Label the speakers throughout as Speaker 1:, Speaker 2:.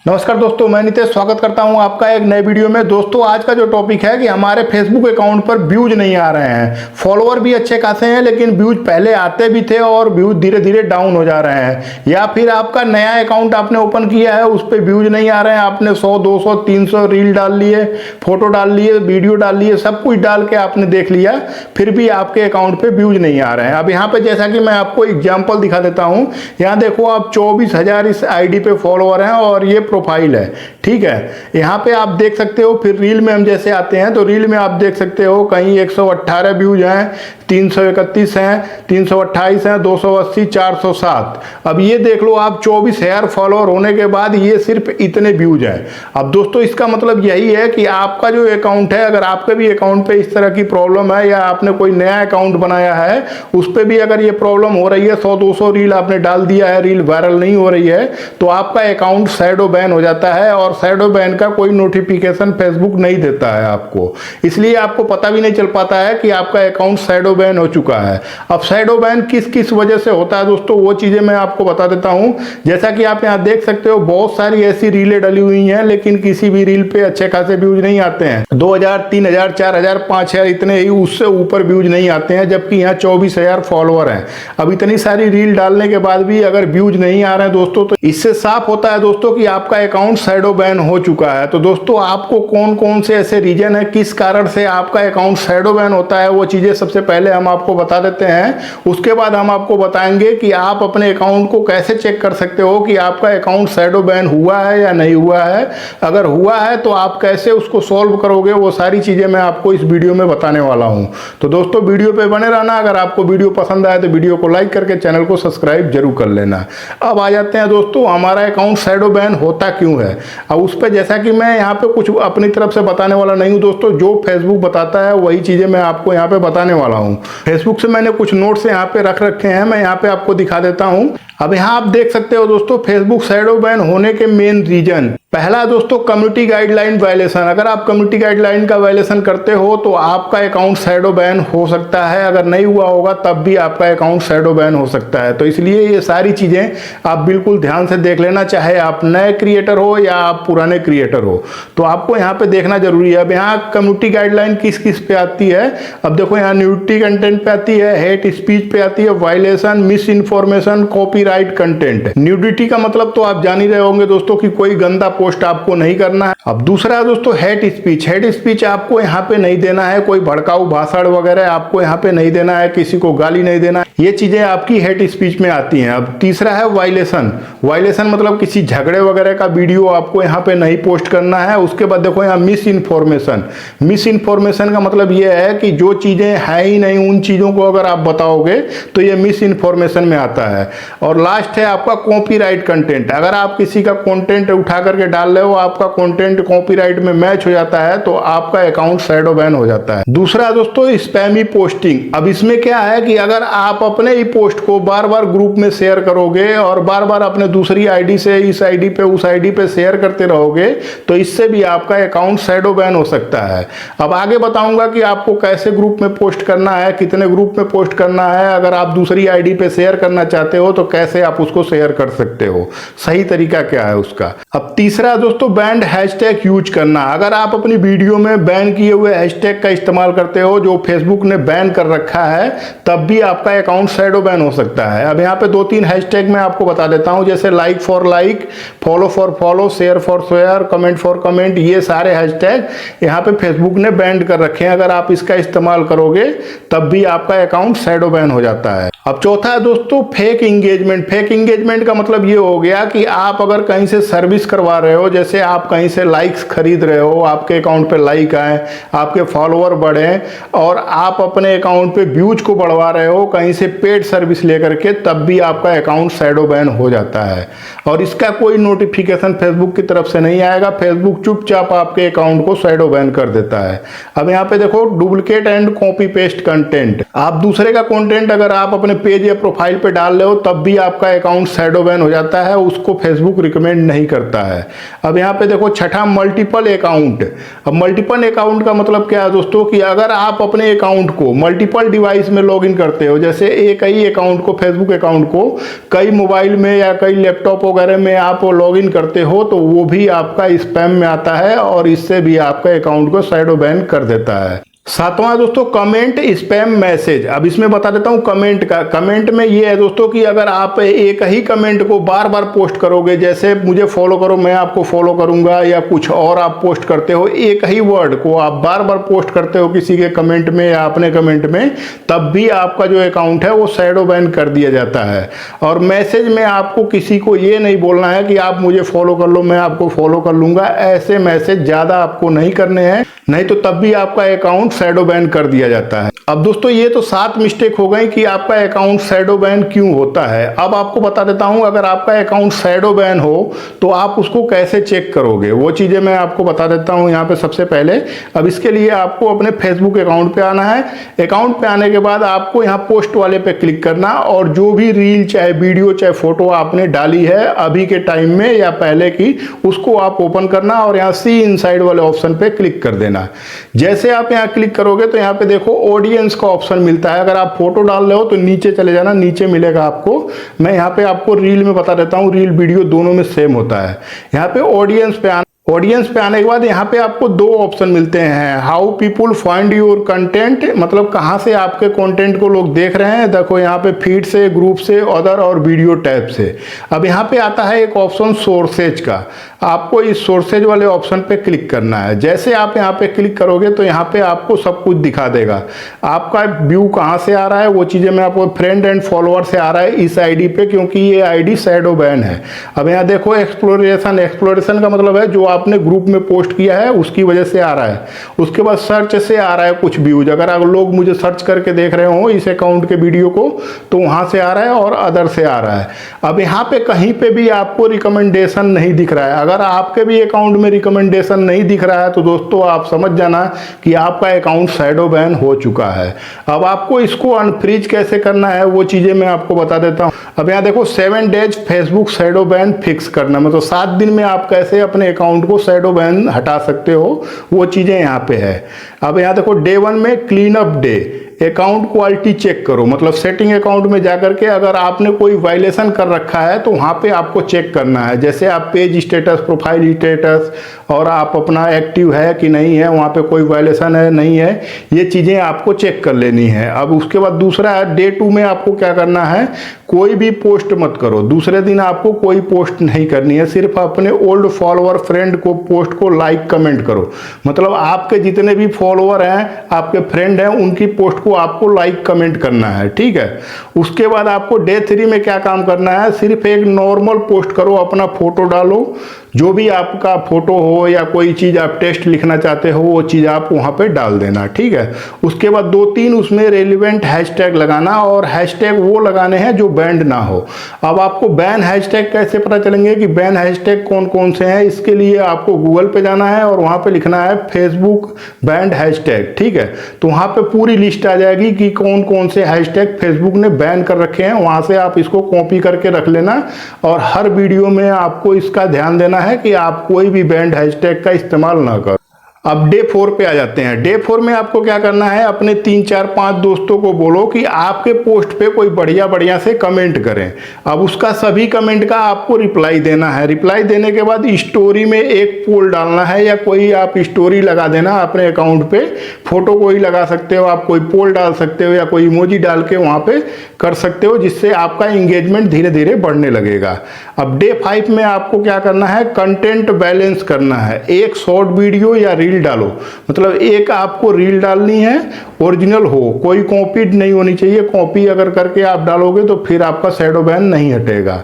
Speaker 1: नमस्कार दोस्तों, मैं नितेश स्वागत करता हूं आपका एक नए वीडियो में। दोस्तों आज का जो टॉपिक है कि हमारे फेसबुक अकाउंट पर व्यूज नहीं आ रहे हैं। फॉलोअर भी अच्छे खासे हैं लेकिन व्यूज पहले आते भी थे और व्यूज धीरे धीरे डाउन हो जा रहे हैं। या फिर आपका नया अकाउंट आपने ओपन किया है, उस पर व्यूज नहीं आ रहे हैं। आपने 100, 200, 300 रील डाल लिए, फोटो डाल लिए, वीडियो डाल लिए, सब कुछ डाल के आपने देख लिया, फिर भी आपके अकाउंट पे व्यूज नहीं आ रहे हैं। अब यहाँ पे जैसा कि मैं आपको एग्जाम्पल दिखा देता हूँ, यहाँ देखो आप 24,000 इस आईडी पे फॉलोअर हैं और ये प्रोफाइल है, ठीक है। यहाँ पे आप देख सकते हो। फिर रील में हम जैसे आते हैं तो रील में आप देख सकते हो कहीं 118 व्यूज हैं, 331 हैं, 328 हैं, 280, 407। अब ये देख लो आप 24,000 फॉलोअर होने के बाद ये सिर्फ इतने व्यूज हैं। अब दोस्तों इसका मतलब यही है कि आपका जो अकाउंट है, अगर आपके भी अकाउंट पे इस तरह की प्रॉब्लम है या आपने कोई नया अकाउंट बनाया है उस पर भी अगर ये प्रॉब्लम हो रही है, 100-200 रील आपने डाल दिया है, रील वायरल नहीं हो रही है, तो आपका अकाउंट शैडो बैन हो जाता है। और शैडो बैन का कोई नोटिफिकेशन फेसबुक नहीं देता है आपको, इसलिए आपको पता भी नहीं चल पाता है कि आपका अकाउंट शैडो बैन हो चुका है। अब शैडो बैन किस किस वजह से होता है दोस्तों, वो चीजें मैं आपको बता देता हूं। जैसा कि आप यहां देख सकते हो बहुत सारी ऐसी रीलें डली हुई हैं लेकिन किसी भी रील पे अच्छे खासे व्यूज नहीं आते हैं। 2,000, 3,000, 4,000, 5,000 इतने ही, उससे ऊपर व्यूज नहीं आते हैं, जबकि यहाँ 24,000 फॉलोअर हैं। अब इतनी सारी रील डालने के बाद भी अगर व्यूज नहीं आ रहे हैं दोस्तों, तो इससे साफ होता है दोस्तों कि आपका अकाउंट शैडो बैन हो चुका है। तो दोस्तों आपको कौन कौन से ऐसे रीजन है, किस कारण से आपका अकाउंट शैडो बैन होता है, वो चीजें सबसे पहले हम आपको बता देते हैं। उसके बाद हम आपको बताएंगे कि आप अपने अकाउंट को कैसे चेक कर सकते हो कि आपका अकाउंट शैडो बैन हुआ है या नहीं हुआ है। अगर हुआ है तो आप कैसे उसको सॉल्व करोगे, वो सारी चीजें मैं आपको इस वीडियो में बताने वाला हूं। तो दोस्तों वीडियो पे बने रहना। अगर आपको वीडियो पसंद आए तो वीडियो को लाइक करके चैनल को सब्सक्राइब जरूर कर लेना। अब आ जाते हैं दोस्तों, हमारा अकाउंट शैडो बैन होता क्यों है। अब उस पर जैसा कि मैं यहाँ पे कुछ अपनी तरफ से बताने वाला नहीं हूँ दोस्तों, जो फेसबुक बताता है वही चीजें मैं आपको यहाँ पे बताने वाला हूँ। फेसबुक से मैंने कुछ नोट्स यहाँ पे रख रखे हैं, मैं यहाँ पे आपको दिखा देता हूँ। अब यहाँ आप देख सकते हो दोस्तों फेसबुक शैडो बैन होने के मेन रीजन। पहला दोस्तों कम्युनिटी गाइडलाइन वायलेशन। अगर आप कम्युनिटी गाइडलाइन का वायलेशन करते हो तो आपका अकाउंट शैडो बैन हो सकता है। अगर नहीं हुआ होगा तब भी आपका अकाउंट शैडो बैन हो सकता है। तो इसलिए ये सारी चीजें आप बिल्कुल ध्यान से देख लेना, चाहे आप नए क्रिएटर हो या आप पुराने क्रिएटर हो, तो आपको यहाँ पे देखना जरूरी है। अब यहाँ कम्युनिटी गाइडलाइन किस किस पे आती है, अब देखो यहाँ न्यूडिटी कंटेंट पे आती है, हेट स्पीच पे आती है, violation, miss information, copyright content. Nudity का मतलब तो आप जान ही रहे होंगे दोस्तों कि कोई गंदा पोस्ट आपको नहीं करना है। अब दूसरा है दोस्तों हेट स्पीच। हेट स्पीच आपको यहाँ पे नहीं देना है, कोई भड़काऊ भाषण वगैरह आपको यहाँ पे नहीं देना है, किसी को गाली नहीं देना, ये चीजें आपकी हेट स्पीच में आती हैं। अब तीसरा है वायलेशन। वायलेशन मतलब किसी झगड़े वगैरह का वीडियो आपको यहाँ पे नहीं पोस्ट करना है। उसके बाद देखो यहाँ मिस इन्फॉर्मेशन। मिस इन्फॉर्मेशन का मतलब ये है कि जो चीजें है ही नहीं उन चीजों को अगर आप बताओगे तो ये मिस इन्फॉर्मेशन में आता है। और लास्ट है आपका कॉपीराइट कंटेंट। अगर आप किसी का कंटेंट उठा करके डाल रहे हो, आपका कंटेंट कॉपीराइट में मैच हो जाता है तो आपका अकाउंट शैडो बैन हो जाता है। दूसरा दोस्तों स्पैमी पोस्टिंग। अब इसमें क्या है कि अगर आप अपने ही पोस्ट को बार बार ग्रुप में शेयर करोगे और बार बार अपने दूसरी आईडी से इस आईडी पे उस आईडी पे शेयर करते रहोगे तो इससे भी आपका अकाउंट शैडो बैन हो सकता है। अब आगे बताऊंगा कि आपको कैसे ग्रुप में पोस्ट करना है, कितने ग्रुप में पोस्ट करना है। अगर आप दूसरी आईडी पे शेयर करना चाहते हो तो कैसे आप उसको शेयर कर सकते हो, सही तरीका क्या है उसका। अब तीसरा दोस्तों बैंड हैशटैग यूज करना। अगर आप अपनी वीडियो में बैन किए हुए हैशटैग का इस्तेमाल करते हो जो फेसबुक ने बैन कर रखा है, तब भी आपका अकाउंट शैडो बैन हो सकता है। अब यहाँ पे 2-3 हैशटैग मैं आपको बता देता हूँ, जैसे like for like, follow for follow, share for share, comment for comment, ये सारे हैशटैग यहाँ पे फेसबुक ने बैन कर रखे हैं। अगर आप इसका इस्तेमाल करोगे तब भी आपका अकाउंट शैडो बैन हो जाता है। अब चौथा है दोस्तों फेक इंगेजमेंट। फेक इंगेजमेंट का मतलब ये हो गया कि आप अगर कहीं से सर्विस करवा रहे हो, जैसे आप कहीं से लाइक्स खरीद रहे हो, आपके अकाउंट पे लाइक आए, आपके फॉलोअर बढ़े और आप अपने अकाउंट पे व्यूज को बढ़वा रहे हो कहीं से पेड सर्विस लेकर के, तब भी आपका अकाउंट शैडो बैन हो जाता है। और इसका कोई नोटिफिकेशन फेसबुक की तरफ से नहीं आएगा, फेसबुक चुपचाप आपके अकाउंट को शैडो बैन कर देता है। अब यहाँ पे देखो duplicate and copy paste content. आप दूसरे का कंटेंट अगर आप अपने पेज या प्रोफाइल पे डाल रहे हो तब भी आपका अकाउंट शैडो बैन हो जाता है, उसको फेसबुक रिकमेंड नहीं करता है। अब यहाँ पे देखो छठा, मल्टीपल अकाउंट। अब मल्टीपल अकाउंट का मतलब क्या है दोस्तों कि अगर आप अपने अकाउंट को मल्टीपल डिवाइस में लॉगिन करते हो, जैसे एक ही अकाउंट को, फेसबुक अकाउंट को कई मोबाइल में या कई लैपटॉप वगैरह में आप लॉगिन करते हो, तो वो भी आपका स्पैम में आता है और इससे भी आपका अकाउंट को शैडो बैन कर देता है। सातवां दोस्तों, कमेंट स्पैम मैसेज। अब इसमें बता देता हूं कमेंट का। कमेंट में ये है दोस्तों कि अगर आप एक ही कमेंट को बार बार पोस्ट करोगे, जैसे मुझे फॉलो करो मैं आपको फॉलो करूंगा, या कुछ और आप पोस्ट करते हो, एक ही वर्ड को आप बार बार पोस्ट करते हो किसी के कमेंट में या अपने कमेंट में, तब भी आपका जो अकाउंट है वो शैडो बैन कर दिया जाता है। और मैसेज में आपको किसी को ये नहीं बोलना है कि आप मुझे फॉलो कर लो, मैं आपको फॉलो कर लूंगा। ऐसे मैसेज ज़्यादा आपको नहीं करने हैं, नहीं तो तब भी आपका अकाउंट शैडो बैन कर दिया जाता है। अब दोस्तों ये तो 7 मिस्टेक हो गई कि आपका अकाउंट शैडो बैन क्यों होता है। अब आपको बता देता हूं, अगर आपका अकाउंट शैडो बैन हो तो आप उसको कैसे चेक करोगे, वो चीज़ें मैं आपको बता देता हूं यहाँ पे सबसे पहले। अब इसके लिए आपको अपने फेसबुक अकाउंट पे आना है। अकाउंट पे आने के बाद आपको यहाँ पोस्ट वाले पे क्लिक करना, और जो भी रील चाहे वीडियो चाहे फोटो आपने डाली है अभी के टाइम में या पहले की, उसको आप ओपन करना और यहाँ सी इनसाइड वाले ऑप्शन पे क्लिक कर देना। जैसे आप यहाँ क्लिक करोगे तो यहाँ पे देखो ऑडियंस का ऑप्शन मिलता है। अगर आप फोटो डाल रहे हो तो नीचे चले जाना, नीचे मिलेगा आपको। मैं यहाँ पे आपको रील में बता देता हूँ, रील वीडियो दोनों में सेम होता है। यहाँ पे ऑडियंस पे आना, ऑडियंस पे आने के बाद यहाँ पे आपको 2 ऑप्शन मिलते हैं, how people find your content, मतलब कहाँ से आपके कंटेंट को लोग देख रहे हैं। देखो यहाँ पे फीड से, ग्रुप से, अदर और वीडियो टैब से। अब यहाँ पे आता है एक ऑप्शन सोर्सेज का, आपको इस सोर्सेज वाले ऑप्शन पे क्लिक करना है। जैसे आप यहाँ पे क्लिक करोगे तो यहाँ पे आपको सब कुछ दिखा देगा। आपका व्यू कहाँ से आ रहा है वो चीज़ें मैं आपको, फ्रेंड एंड फॉलोअर से आ रहा है इस आईडी पे, क्योंकि ये आईडी शैडो बैन है। अब यहाँ देखो एक्सप्लोरेशन, एक्सप्लोरेशन का मतलब है जो आपने ग्रुप में पोस्ट किया है उसकी वजह से आ रहा है। उसके बाद सर्च से आ रहा है कुछ व्यूज, अगर आप लोग मुझे सर्च करके देख रहे हो इस अकाउंट के वीडियो को तो वहाँ से आ रहा है, और अदर से आ रहा है। अब यहाँ पे कहीं पे भी आपको रिकमेंडेशन नहीं दिख रहा है। अगर आपके भी अकाउंट में रिकमेंडेशन नहीं दिख रहा है तो दोस्तों आप समझ जाना कि आपका अकाउंट शैडो बैन हो चुका है। अब आपको इसको अनफ्रीज कैसे करना है वो चीज़ें मैं आपको बता देता हूँ। अब यहाँ देखो 7 days Facebook shadow ban fix करना, मतलब 7 दिन में आप कैसे अपने अकाउंट को शैडो बैन हटा सकते हो, वो चीज़ें यहाँ पे है। अब यहाँ देखो डे 1 में clean up day, account quality check करो, मतलब सेटिंग अकाउंट में जाकर के अगर आपने कोई वायलेशन कर रखा है तो वहाँ पे आपको चेक करना है। जैसे आप पेज स्टेटस, प्रोफाइल स्टेटस, और आप अपना एक्टिव है कि नहीं है, वहाँ पे कोई वायलेशन है नहीं है, ये चीज़ें आपको चेक कर लेनी है। अब उसके बाद दूसरा है डे 2 में आपको क्या करना है, कोई भी पोस्ट मत करो। दूसरे दिन आपको कोई पोस्ट नहीं करनी है, सिर्फ अपने ओल्ड फॉलोअर फ्रेंड को पोस्ट को लाइक कमेंट करो, मतलब आपके जितने भी फॉलोअर हैं, आपके फ्रेंड हैं, उनकी पोस्ट को आपको लाइक कमेंट करना है, ठीक है। उसके बाद आपको डे 3 में क्या काम करना है, सिर्फ एक नॉर्मल पोस्ट करो, अपना फोटो डालो, जो भी आपका फोटो हो या कोई चीज़ आप टेक्स्ट लिखना चाहते हो वो चीज़ आप वहाँ पे डाल देना, ठीक है। उसके बाद 2-3 उसमें रेलिवेंट हैशटैग लगाना, और हैशटैग वो लगाने हैं जो बैंड ना हो। अब आपको बैन हैशटैग कैसे पता चलेंगे कि बैन हैशटैग कौन कौन से हैं, इसके लिए आपको गूगल पे जाना है और वहाँ पे लिखना है फेसबुक बैंड हैशटैग, ठीक है। तो वहाँ पे पूरी लिस्ट आ जाएगी कि कौन कौन से हैशटैग फेसबुक ने बैन कर रखे हैं। वहाँ से आप इसको कॉपी करके रख लेना, और हर वीडियो में आपको इसका ध्यान देना है कि आप कोई भी बैंड हैशटैग का इस्तेमाल ना करो। अब डे 4 पे आ जाते हैं। डे 4 में आपको क्या करना है, अपने 3-4-5 दोस्तों को बोलो कि आपके पोस्ट पे कोई बढ़िया बढ़िया से कमेंट करें। अब उसका सभी कमेंट का आपको रिप्लाई देना है। रिप्लाई देने के बाद स्टोरी में एक पोल डालना है, या कोई आप स्टोरी लगा देना अपने अकाउंट पे, फोटो कोई लगा सकते हो, आप कोई पोल डाल सकते हो या कोई इमोजी डाल के वहाँ पे कर सकते हो, जिससे आपका इंगेजमेंट धीरे धीरे बढ़ने लगेगा। अब डे 5 में आपको क्या करना है, कंटेंट बैलेंस करना है। एक शॉर्ट वीडियो या रील डालो, मतलब एक आपको रील डालनी है, ओरिजिनल हो, कोई कॉपीड नहीं होनी चाहिए। कॉपी अगर करके आप डालोगे तो फिर आपका शैडो बैन नहीं हटेगा।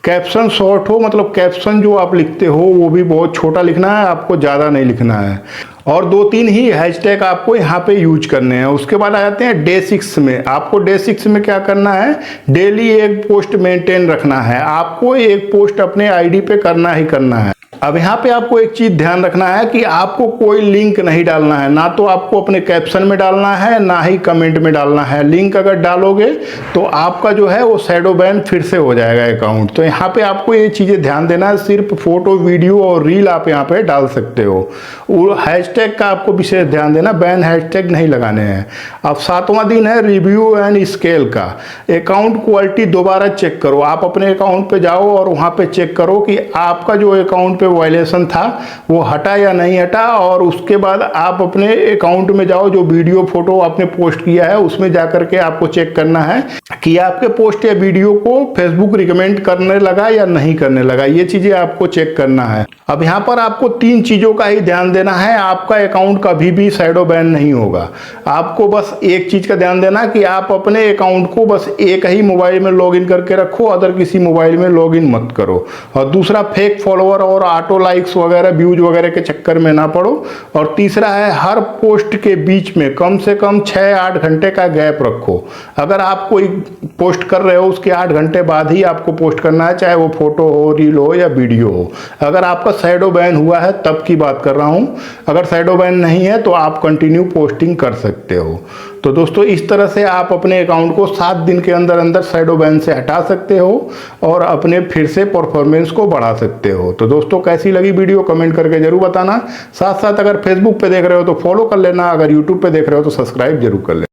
Speaker 1: कैप्शन शॉर्ट हो, मतलब कैप्शन जो आप लिखते हो वो भी बहुत छोटा लिखना है, आपको ज़्यादा नहीं लिखना है। और 2-3 ही हैशटैग आपको यहाँ पे यूज करने हैं। उसके बाद आ जाते हैं डे 6 में। आपको डे 6 में क्या करना है, डेली एक पोस्ट मेंटेन रखना है। आपको एक पोस्ट अपने आईडी पे करना ही करना है। अब यहाँ पे आपको एक चीज ध्यान रखना है कि आपको कोई लिंक नहीं डालना है, ना तो आपको अपने कैप्शन में डालना है, ना ही कमेंट में डालना है। लिंक अगर डालोगे तो आपका जो है वो शैडो बैन फिर से हो जाएगा अकाउंट। तो यहाँ पे आपको ये चीजें ध्यान देना है, सिर्फ फोटो, वीडियो और रील आप यहाँ पे डाल सकते हो। वो हैशटैग का आपको विशेष ध्यान देना, बैन हैशटैग नहीं लगाने हैं। अब 7वां दिन है रिव्यू एंड स्केल का। अकाउंट क्वालिटी दोबारा चेक करो। आप अपने अकाउंट पे जाओ और वहाँ पे चेक करो कि आपका जो अकाउंट पे वायलेशन था वो हटा या नहीं हटा, और उसके बाद आप अपने अकाउंट में जाओ, जो वीडियो फोटो आपने पोस्ट किया है उसमें जाकर के आपको चेक करना है कि आपके पोस्ट या वीडियो को फेसबुक रिकमेंड करने लगा या नहीं करने लगा। ये चीजें आपको चेक करना है। अब यहाँ पर आपको 3 चीजों का ही ध्यान देना है। आपका अकाउंट कभी भी शैडो बैन नहीं होगा। आपको बस एक चीज का ध्यान देना कि आप अपने अकाउंट को बस एक ही मोबाइल में लॉगिन करके रखो, अदर किसी मोबाइल में लॉगिन मत करो। और दूसरा, फेक फॉलोअर और ऑटो लाइक्स वगैरह, व्यूज वगैरह के चक्कर में ना पड़ो। और तीसरा है, हर पोस्ट के बीच में कम से कम 6-8 घंटे का गैप रखो। अगर आप कोई पोस्ट कर रहे हो उसके 8 घंटे बाद ही आपको पोस्ट करना है, चाहे वो फोटो हो, रील हो या वीडियो हो। अगर आपका शैडो बैन हुआ है तब की बात कर रहा हूं। अगर शैडो बैन नहीं है तो आप कंटिन्यू पोस्टिंग कर सकते हो। तो दोस्तों, इस तरह से आप अपने अकाउंट को 7 दिन के अंदर अंदर शैडो बैन से हटा सकते हो और अपने फिर से परफॉर्मेंस को बढ़ा सकते हो। तो दोस्तों, कैसी लगी वीडियो कमेंट करके जरूर बताना। साथ साथ अगर फेसबुक पे देख रहे हो तो फॉलो कर लेना, अगर यूट्यूब पे देख रहे हो तो सब्सक्राइब जरूर कर लेना।